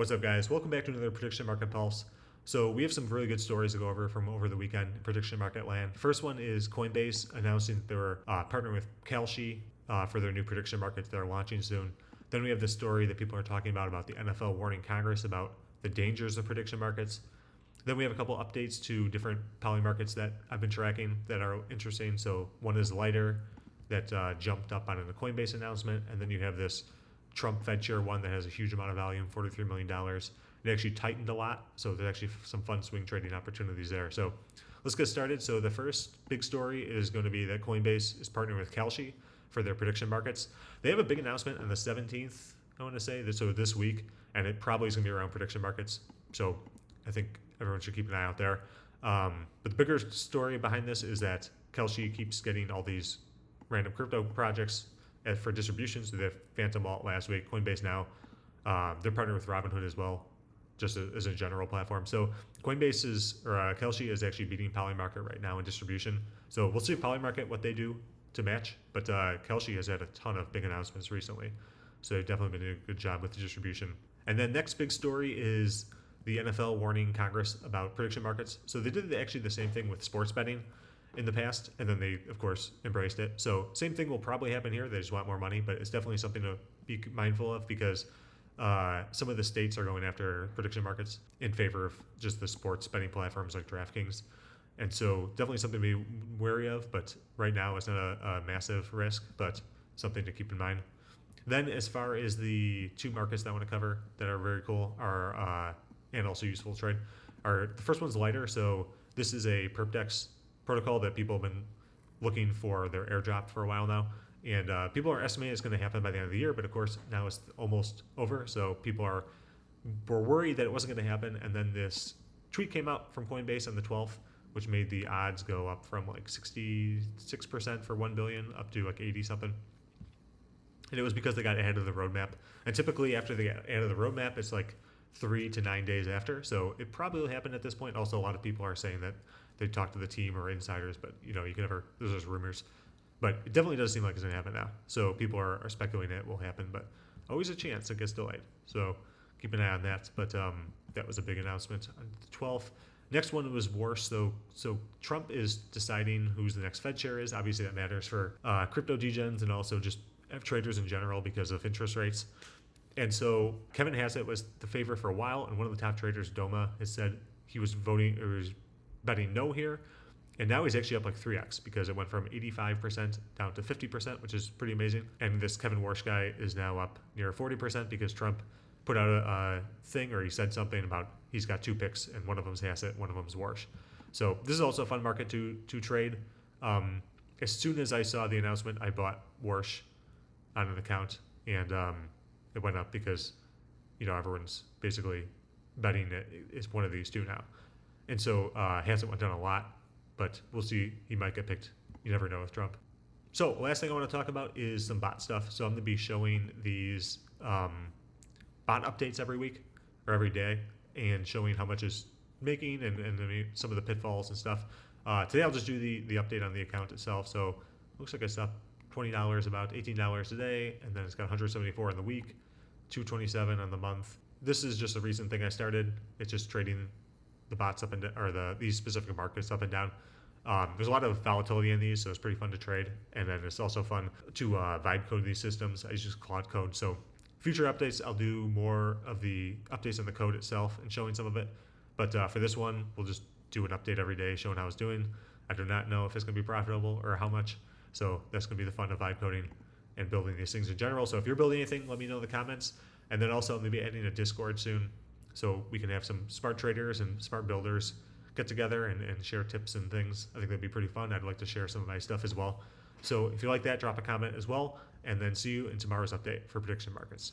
What's up, guys? Welcome back to another Prediction Market Pulse. So we have some really good stories to go over from over the weekend in prediction market land. First one is Coinbase announcing that they're partnering with Kalshi for their new prediction market that they're launching soon. Then we have this story that people are talking about the NFL warning Congress about the dangers of prediction markets. Then we have a couple updates to different Polymarkets that I've been tracking that are interesting. So one is Lighter that jumped up on a Coinbase announcement, and then you have this Trump Fed Chair one that has a huge amount of volume, $43 million. It actually tightened a lot, so there's actually some fun swing trading opportunities there. So let's get started. So the first big story is going to be that Coinbase is partnering with Kalshi for their prediction markets. They have a big announcement on the 17th, I want to say, so this week, and it probably is going to be around prediction markets. So I think everyone should keep an eye out there. But the bigger story behind this is that Kalshi keeps getting all these random crypto projects for distribution. So they have Phantom Vault last week, Coinbase now. They're partnered with Robinhood as well, just as a general platform. So Kalshi is actually beating Polymarket right now in distribution. So we'll see if Polymarket, what they do to match. But Kalshi has had a ton of big announcements recently. So they've definitely been doing a good job with the distribution. And then next big story is the NFL warning Congress about prediction markets. So they did actually the same thing with sports betting in the past, and then they, of course, embraced it. So same thing will probably happen here. They just want more money, but it's definitely something to be mindful of because some of the states are going after prediction markets in favor of just the sports betting platforms like DraftKings. And so definitely something to be wary of, but right now it's not a massive risk, but something to keep in mind. Then as far as the two markets that I want to cover that are very cool are and also useful to trade are the first one's Lighter. So this is a perpdex protocol that people have been looking for their airdrop for a while now, and people are estimating it's going to happen by the end of the year, but of course now it's almost over, so people were worried that it wasn't going to happen. And then this tweet came out from Coinbase on the 12th, which made the odds go up from like 66% for 1 billion up to like 80 something, and it was because they got ahead of the roadmap. And typically after they get ahead of the roadmap, it's like 3 to 9 days after, so it probably will happen at this point. Also, a lot of people are saying that they talk to the team or insiders, but you can never, there's just rumors. But it definitely does seem like it's going to happen now. So people are speculating it will happen, but always a chance it gets delayed. So keep an eye on that. But that was a big announcement on the 12th. Next one was Warsh. So Trump is deciding who's the next Fed chair is. Obviously that matters for crypto degens and also just traders in general because of interest rates. And so Kevin Hassett was the favorite for a while, and one of the top traders, Doma, has said he was betting no here, and now he's actually up like 3x because it went from 85% down to 50%, which is pretty amazing. And this Kevin Warsh guy is now up near 40% because Trump put out a thing, or he said something about he's got 2 picks, and one of them's Hassett, one of them's Warsh. So this is also a fun market to trade. As soon as I saw the announcement, I bought Warsh on an account, and it went up because everyone's basically betting it is one of these two now. And so Hassett went down a lot, but we'll see. He might get picked. You never know with Trump. So last thing I want to talk about is some bot stuff. So I'm going to be showing these bot updates every week or every day and showing how much is making and some of the pitfalls and stuff. Today I'll just do the update on the account itself. So it looks like it's up $20, about $18 today, and then it's got 174 in the week, 227 on the month. This is just a recent thing I started. It's just trading the bots up and these specific markets up and down. There's a lot of volatility in these, so it's pretty fun to trade. And then it's also fun to vibe code these systems. I use Claude code. So future updates, I'll do more of the updates on the code itself and showing some of it. But for this one, we'll just do an update every day showing how it's doing. I do not know if it's going to be profitable or how much. So that's going to be the fun of vibe coding and building these things in general. So if you're building anything, let me know in the comments. And then also maybe adding a Discord soon, so we can have some smart traders and smart builders get together and share tips and things. I think that'd be pretty fun. I'd like to share some of my stuff as well. So if you like that, drop a comment as well, and then see you in tomorrow's update for prediction markets.